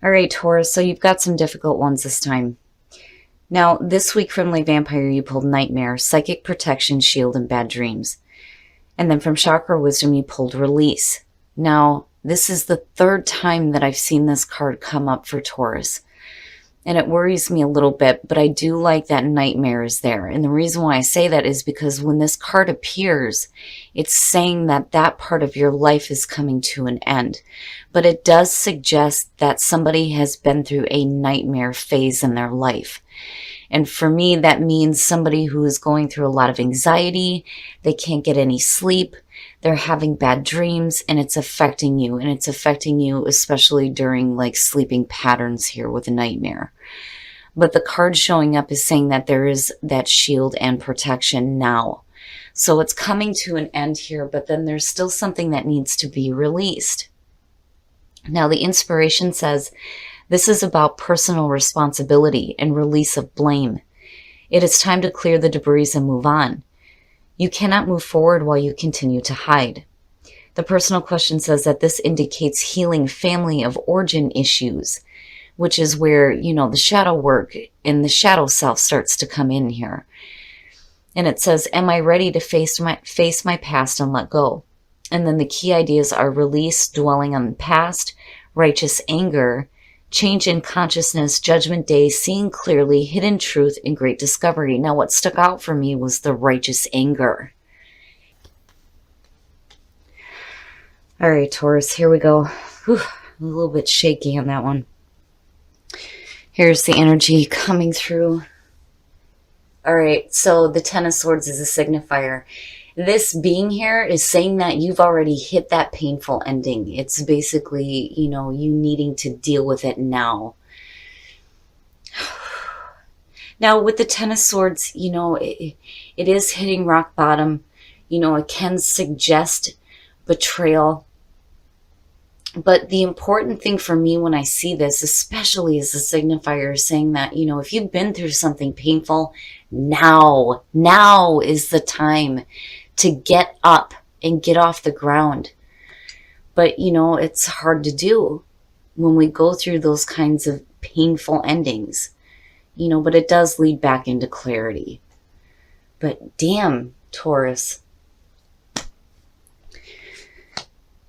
All right, Taurus, so you've got some difficult ones this time. Now, this week from Lay Vampire, you pulled Nightmare, Psychic Protection, Shield, and Bad Dreams. And then from Chakra Wisdom, you pulled Release. Now, this is the third time that I've seen this card come up for Taurus. And it worries me a little bit, but I do like that Nightmare is there. And the reason why I say that is because when this card appears, it's saying that that part of your life is coming to an end. But it does suggest that somebody has been through a nightmare phase in their life. And for me, that means somebody who is going through a lot of anxiety, they can't get any sleep, they're having bad dreams, and it's affecting you. And it's affecting you especially during like sleeping patterns here with a nightmare. But the card showing up is saying that there is that shield and protection now. So it's coming to an end here, but then there's still something that needs to be released. Now the inspiration says, this is about personal responsibility and release of blame. It is time to clear the debris and move on. You cannot move forward while you continue to hide. The personal question says that this indicates healing family of origin issues, which is where, you know, the shadow work and the shadow self starts to come in here. And it says, am I ready to face my past and let go? And then the key ideas are release, dwelling on the past, righteous anger, change in consciousness, judgment day, seeing clearly, hidden truth, and great discovery. Now, what stuck out for me was the righteous anger. All right, Taurus, here we go. Whew, a little bit shaky on that one. Here's the energy coming through. All right, so the Ten of Swords is a signifier. This being here is saying that you've already hit that painful ending. It's basically, you know, you needing to deal with it now. Now, with the Ten of Swords, you know, it is hitting rock bottom. You know, it can suggest betrayal. But the important thing for me when I see this, especially as a signifier, is saying that, you know, if you've been through something painful, now is the time to get up and get off the ground. But, you know, it's hard to do when we go through those kinds of painful endings, you know, but it does lead back into clarity. But damn, Taurus.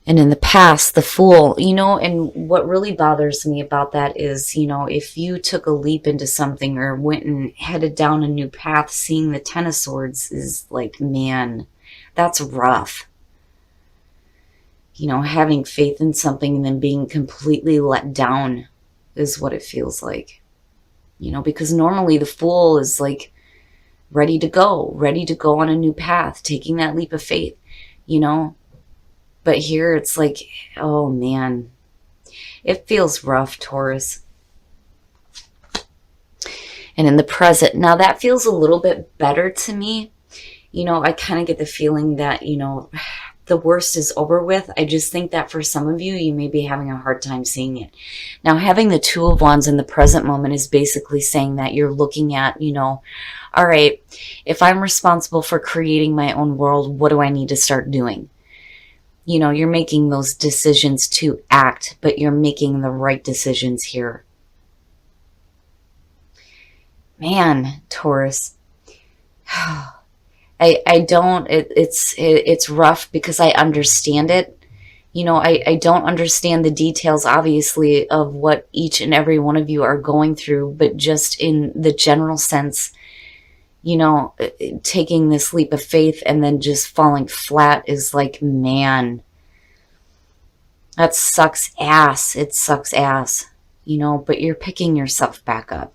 And in the past, the Fool, you know, and what really bothers me about that is, you know, if you took a leap into something or went and headed down a new path, seeing the Ten of Swords is like, man, that's rough. You know, having faith in something and then being completely let down is what it feels like. You know, because normally the Fool is like ready to go on a new path, taking that leap of faith, you know. But here it's like, oh man, it feels rough, Taurus. And in the present, now that feels a little bit better to me. You know, I kind of get the feeling that, you know, the worst is over with. I just think that for some of you, you may be having a hard time seeing it. Now, having the Two of Wands in the present moment is basically saying that you're looking at, you know, all right, if I'm responsible for creating my own world, what do I need to start doing? You know, you're making those decisions to act, but you're making the right decisions here. Man, Taurus. It's rough because I understand it. You know, I don't understand the details, obviously, of what each and every one of you are going through, but just in the general sense, you know, taking this leap of faith and then just falling flat is like, man, that sucks ass. It sucks ass, you know, but you're picking yourself back up.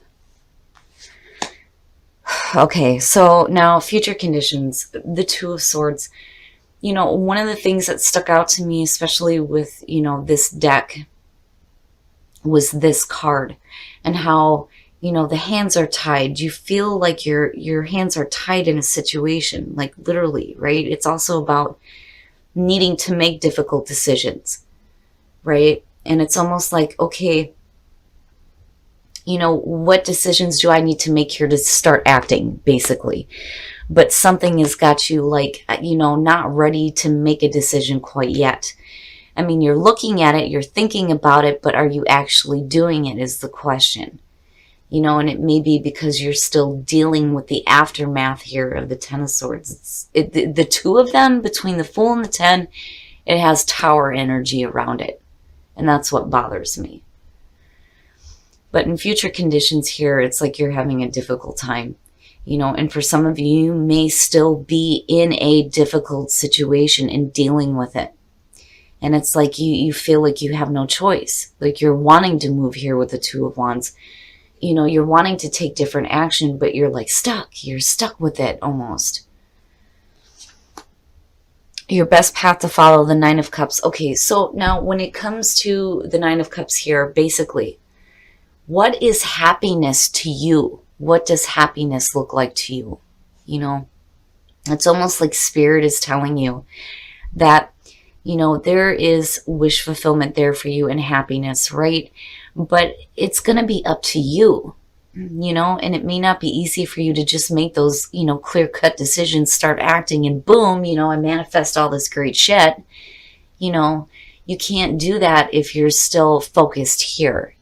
Okay, so now future conditions, the Two of Swords. You know, one of the things that stuck out to me, especially with, you know, this deck, was this card and how, you know, the hands are tied. You feel like your hands are tied in a situation, like literally, right? It's also about needing to make difficult decisions, right? And it's almost like, okay, you know, what decisions do I need to make here to start acting, basically? But something has got you like, you know, not ready to make a decision quite yet. I mean, you're looking at it, you're thinking about it, but are you actually doing it is the question. And it may be because you're still dealing with the aftermath here of the Ten of Swords. The two of them, between the Fool and the Ten, it has Tower energy around it. And that's what bothers me. But in future conditions here, it's like you're having a difficult time. And for some of you, you may still be in a difficult situation and dealing with it. And it's like you feel like you have no choice. Like you're wanting to move here with the Two of Wands. You're wanting to take different action, but you're like stuck. You're stuck with it almost. Your best path to follow, the Nine of Cups. Okay, so now when it comes to the Nine of Cups here, basically, what is happiness to you? What does happiness look like to you? It's almost like Spirit is telling you that, there is wish fulfillment there for you and happiness, right? But it's going to be up to you, and it may not be easy for you to just make those, clear-cut decisions, start acting, and boom, I manifest all this great shit. You can't do that if you're still focused here,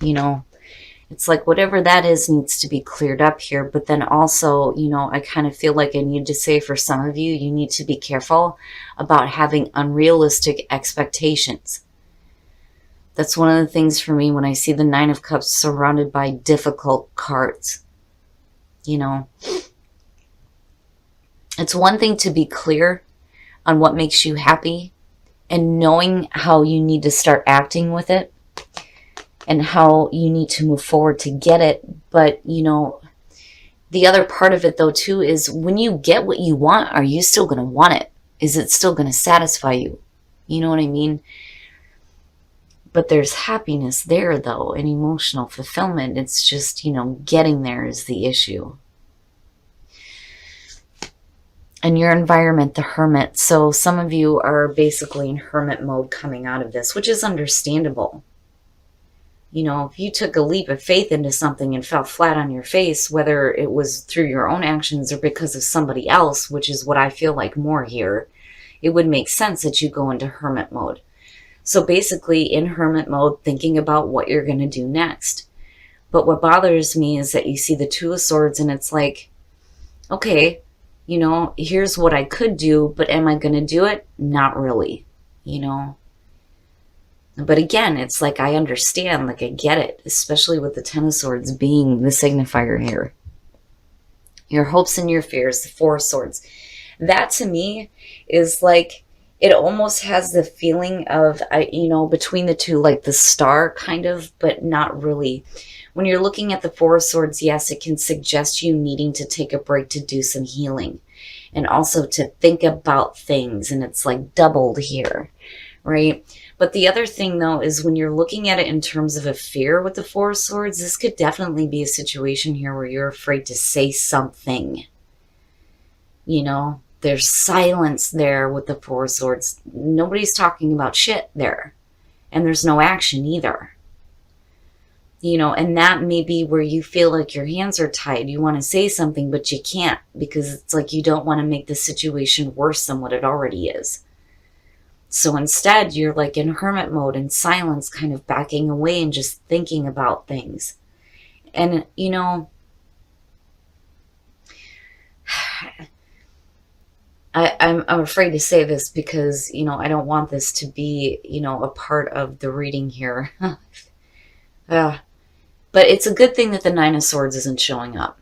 It's like whatever that is needs to be cleared up here. But then also, I kind of feel like I need to say for some of you, you need to be careful about having unrealistic expectations. That's one of the things for me when I see the Nine of Cups surrounded by difficult cards. It's one thing to be clear on what makes you happy and knowing how you need to start acting with it and how you need to move forward to get it. But, the other part of it, though, too, is when you get what you want, are you still going to want it? Is it still going to satisfy you? You know what I mean? But there's happiness there, though, and emotional fulfillment. It's just, getting there is the issue. And your environment, the Hermit. So some of you are basically in hermit mode coming out of this, which is understandable. If you took a leap of faith into something and fell flat on your face, whether it was through your own actions or because of somebody else, which is what I feel like more here, it would make sense that you go into hermit mode. So basically in hermit mode, thinking about what you're going to do next. But what bothers me is that you see the Two of Swords and it's like, okay, here's what I could do, but am I going to do it? Not really, But again, it's like I understand, like I get it, especially with the Ten of Swords being the signifier here. Your hopes and your fears, the Four of Swords. That to me is like, it almost has the feeling of, between the two, like the star kind of, but not really. When you're looking at the Four of Swords, yes, it can suggest you needing to take a break to do some healing and also to think about things. And it's like doubled here, right? But the other thing, though, is when you're looking at it in terms of a fear with the Four of Swords, this could definitely be a situation here where you're afraid to say something. There's silence there with the Four of Swords. Nobody's talking about shit there. And there's no action either. And that may be where you feel like your hands are tied. You want to say something, but you can't because it's like you don't want to make the situation worse than what it already is. So instead, you're like in hermit mode in silence, kind of backing away and just thinking about things. And, I'm afraid to say this because, I don't want this to be, a part of the reading here. But it's a good thing that the Nine of Swords isn't showing up.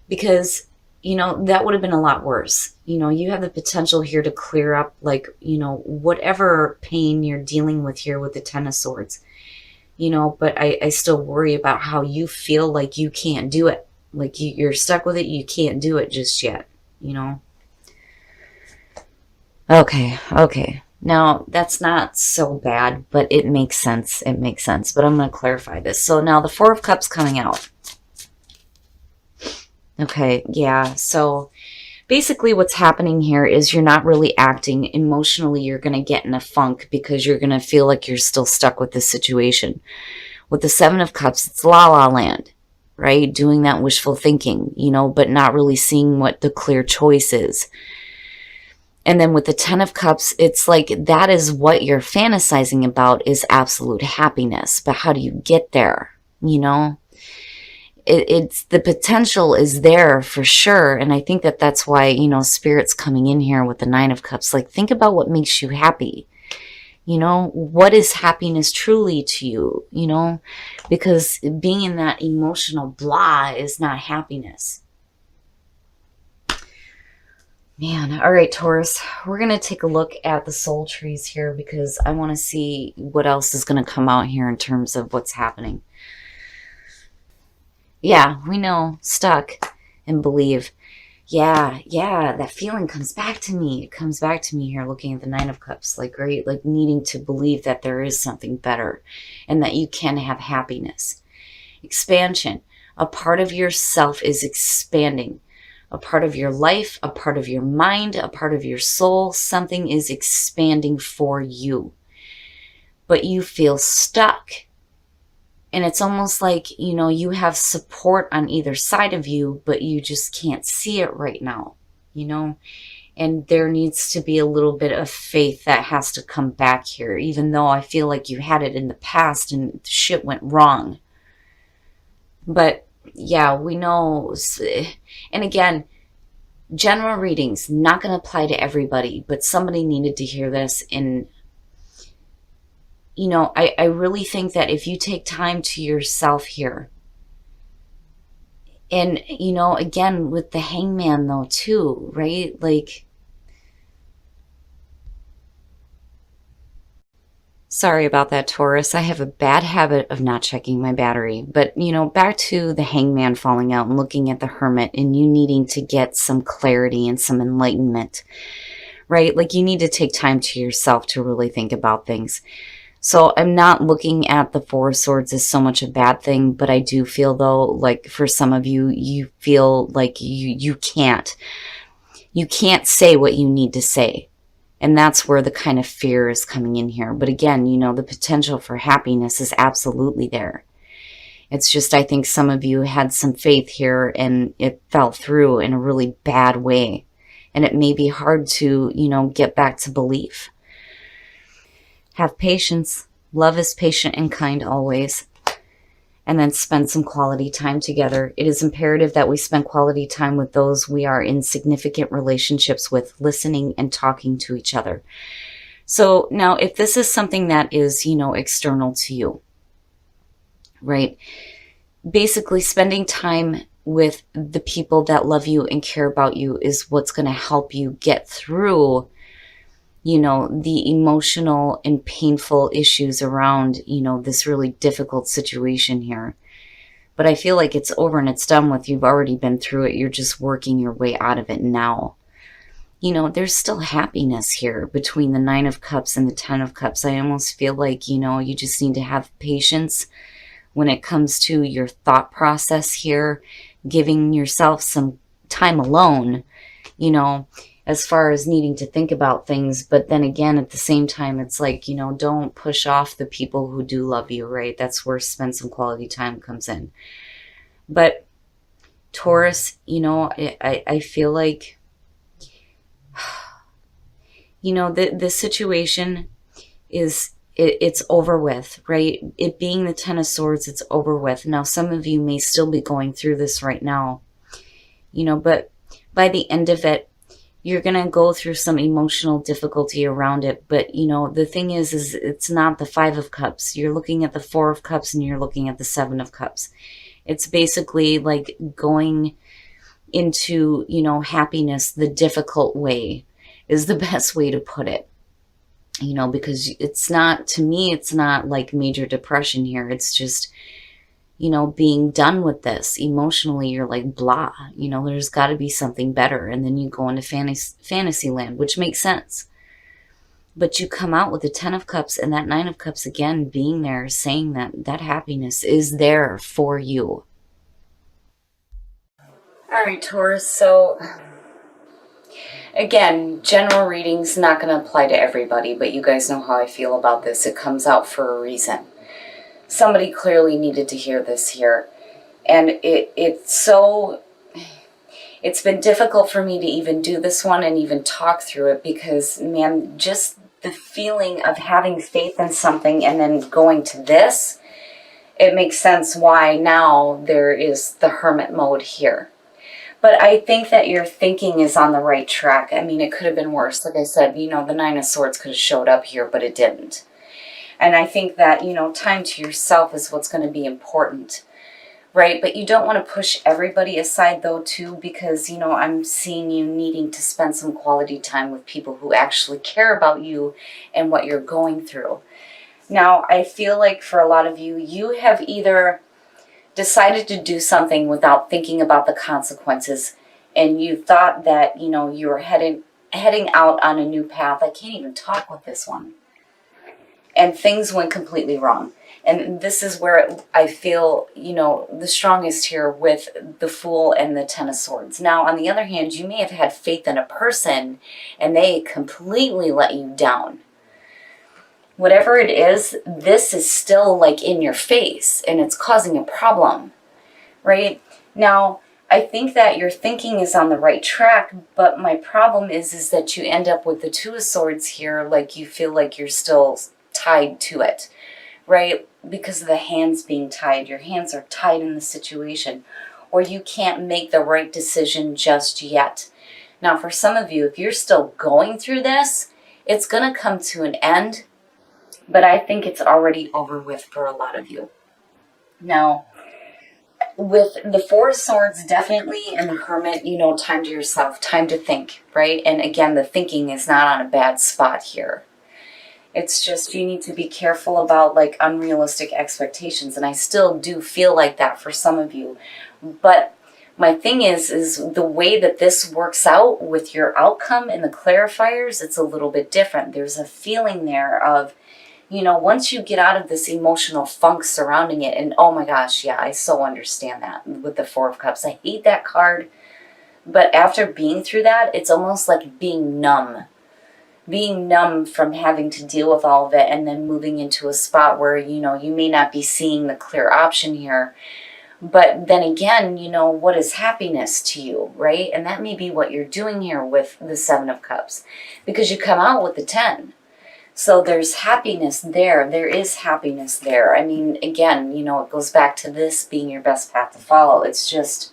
Because, that would have been a lot worse. You have the potential here to clear up, like, whatever pain you're dealing with here with the Ten of Swords. But I still worry about how you feel like you can't do it. Like you're stuck with it, you can't do it just yet. Okay. Now, that's not so bad, but it makes sense. It makes sense. But I'm going to clarify this. So now the Four of Cups coming out. Okay, yeah. So basically what's happening here is you're not really acting. Emotionally, you're going to get in a funk because you're going to feel like you're still stuck with this situation. With the Seven of Cups, it's la-la land, right? Doing that wishful thinking, but not really seeing what the clear choice is. And then with the Ten of Cups, it's like that is what you're fantasizing about, is absolute happiness. But how do you get there? You know, it's the potential is there for sure. And I think that that's why, you know, Spirit's coming in here with the Nine of Cups. Like, think about what makes you happy. You know, what is happiness truly to you? You know, because being in that emotional blah is not happiness. Man, all right, Taurus, we're going to take a look at the soul trees here because I want to see what else is going to come out here in terms of what's happening. Yeah, we know, stuck and believe. Yeah, that feeling comes back to me. It comes back to me here looking at the Nine of Cups, like, right, like needing to believe that there is something better and that you can have happiness. Expansion. A part of yourself is expanding. A part of your life, a part of your mind, a part of your soul, something is expanding for you. But you feel stuck. And it's almost like, you know, you have support on either side of you, but you just can't see it right now, you know? And there needs to be a little bit of faith that has to come back here, even though I feel like you had it in the past and shit went wrong. But yeah, we know. And again, general readings, not going to apply to everybody, but somebody needed to hear this. And, you know, I really think that if you take time to yourself here, and, you know, again, with the Hangman though, too, right? Like, sorry about that, Taurus. I have a bad habit of not checking my battery. But, you know, back to the Hangman falling out and looking at the Hermit and you needing to get some clarity and some enlightenment, right? Like, you need to take time to yourself to really think about things. So I'm not looking at the Four of Swords as so much a bad thing, but I do feel, though, like for some of you, you feel like you can't say what you need to say. And that's where the kind of fear is coming in here. But again, you know, the potential for happiness is absolutely there. It's just, I think some of you had some faith here and it fell through in a really bad way. And it may be hard to, you know, get back to belief. Have patience. Love is patient and kind always. And then spend some quality time together. It is imperative that we spend quality time with those we are in significant relationships with, listening and talking to each other. So now, if this is something that is, you know, external to you, right? Basically, spending time with the people that love you and care about you is what's going to help you get through, you know, the emotional and painful issues around, you know, this really difficult situation here. But I feel like it's over and it's done with. You've already been through it. You're just working your way out of it now. You know, there's still happiness here between the Nine of Cups and the Ten of Cups. I almost feel like, you know, you just need to have patience when it comes to your thought process here, giving yourself some time alone, you know, as far as needing to think about things. But then again, at the same time, it's like, you know, don't push off the people who do love you, right? That's where spend some quality time comes in. But Taurus, you know, I feel like, you know, the situation is, it's over with, right? It being the Ten of Swords, it's over with. Now, some of you may still be going through this right now, you know, but by the end of it, you're going to go through some emotional difficulty around it. But, you know, the thing is it's not the Five of Cups. You're looking at the Four of Cups and you're looking at the Seven of Cups. It's basically like going into, you know, happiness the difficult way is the best way to put it. You know, because it's not, to me, it's not like major depression here. It's just, you know, being done with this. Emotionally, you're like, blah, you know, there's got to be something better. And then you go into fantasy land, which makes sense. But you come out with the Ten of Cups and that Nine of Cups again being there, saying that that happiness is there for you. All right, Taurus. So again, general readings not going to apply to everybody, but you guys know how I feel about this. It comes out for a reason. Somebody clearly needed to hear this here. And it's It's been difficult for me to even do this one and even talk through it because, man, just the feeling of having faith in something and then going to this, it makes sense why now there is the hermit mode here. But I think that your thinking is on the right track. I mean, it could have been worse. Like I said, the Nine of Swords could have showed up here, but it didn't. And I think that, time to yourself is what's going to be important, right? But you don't want to push everybody aside, though, too, because, I'm seeing you needing to spend some quality time with people who actually care about you and what you're going through. Now, I feel like for a lot of you, you have either decided to do something without thinking about the consequences, and you thought that, you were heading out on a new path. I can't even talk with this one. And things went completely wrong. And this is where I feel, the strongest here with the Fool and the Ten of Swords. Now, on the other hand, you may have had faith in a person and they completely let you down. Whatever it is, this is still like in your face and it's causing a problem, right? Now, I think that your thinking is on the right track, but my problem is that you end up with the Two of Swords here, like you feel like you're still tied to it, right? Because of the hands being tied. Your hands are tied in the situation, or you can't make the right decision just yet. Now, for some of you, if you're still going through this, it's going to come to an end, but I think it's already over with for a lot of you. Now, with the Four of Swords, definitely, and the Hermit, time to yourself, time to think, right? And again, the thinking is not on a bad spot here. It's just you need to be careful about like unrealistic expectations. And I still do feel like that for some of you. But my thing is the way that this works out with your outcome in the clarifiers, it's a little bit different. There's a feeling there of, once you get out of this emotional funk surrounding it, and oh my gosh, yeah, I so understand that with the Four of Cups. I hate that card. But after being through that, it's almost like being numb. Being numb from having to deal with all of it and then moving into a spot where, you may not be seeing the clear option here. But then again, what is happiness to you, right? And that may be what you're doing here with the Seven of Cups. Because you come out with the 10. So there's happiness there. There is happiness there. I mean, again, it goes back to this being your best path to follow. It's just,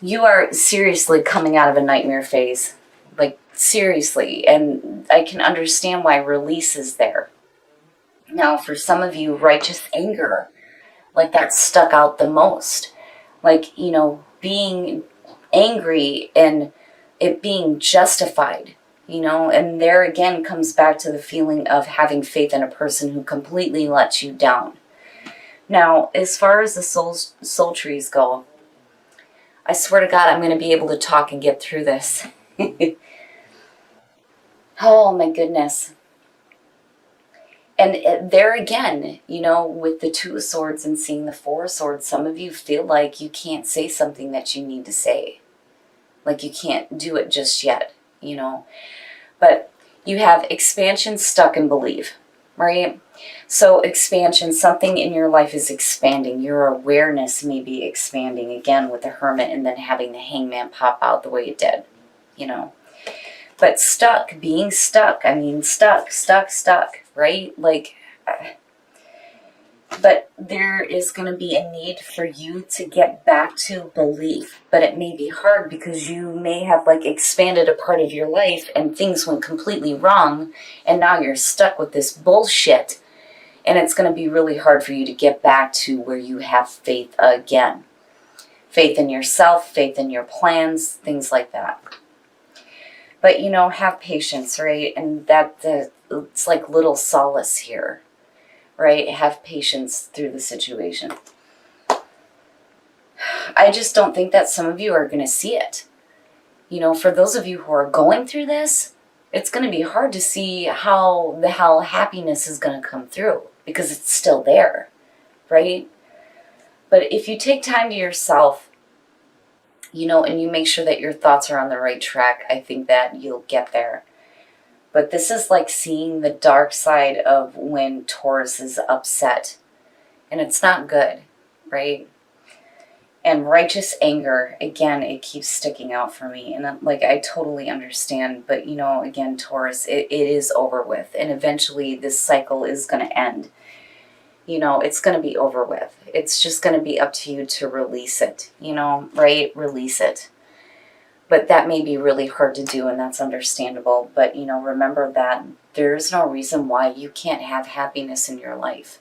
you are seriously coming out of a nightmare phase. Like, seriously. And I can understand why release is there. Now, for some of you, righteous anger, like that stuck out the most. Like, being angry and it being justified. And there again comes back to the feeling of having faith in a person who completely lets you down. Now, as far as the soul trees go, I swear to God, I'm going to be able to talk and get through this. Oh my goodness. And there again, with the Two of Swords and seeing the Four of Swords, some of you feel like you can't say something that you need to say. Like you can't do it just yet. But you have expansion, stuck, and believe, right? So expansion, something in your life is expanding. Your awareness may be expanding, again, with the Hermit and then having the Hangman pop out the way it did, But stuck, being stuck, I mean, stuck, right? Like, but there is going to be a need for you to get back to belief. But it may be hard because you may have like expanded a part of your life and things went completely wrong. And now you're stuck with this bullshit. And it's going to be really hard for you to get back to where you have faith again. Faith in yourself, faith in your plans, things like that. But, have patience, right? And it's like little solace here. Right? Have patience through the situation. I just don't think that some of you are going to see it. For those of you who are going through this, it's going to be hard to see how the hell happiness is going to come through because it's still there, right? But if you take time to yourself, and you make sure that your thoughts are on the right track, I think that you'll get there. But this is like seeing the dark side of when Taurus is upset. And it's not good, right? And righteous anger, again, it keeps sticking out for me. And like, I totally understand. But, you know, again, Taurus, it is over with. And eventually this cycle is going to end. You know, it's going to be over with. It's just going to be up to you to release it, you know, right? Release it. But that may be really hard to do, and that's understandable. But, you know, remember that there's no reason why you can't have happiness in your life.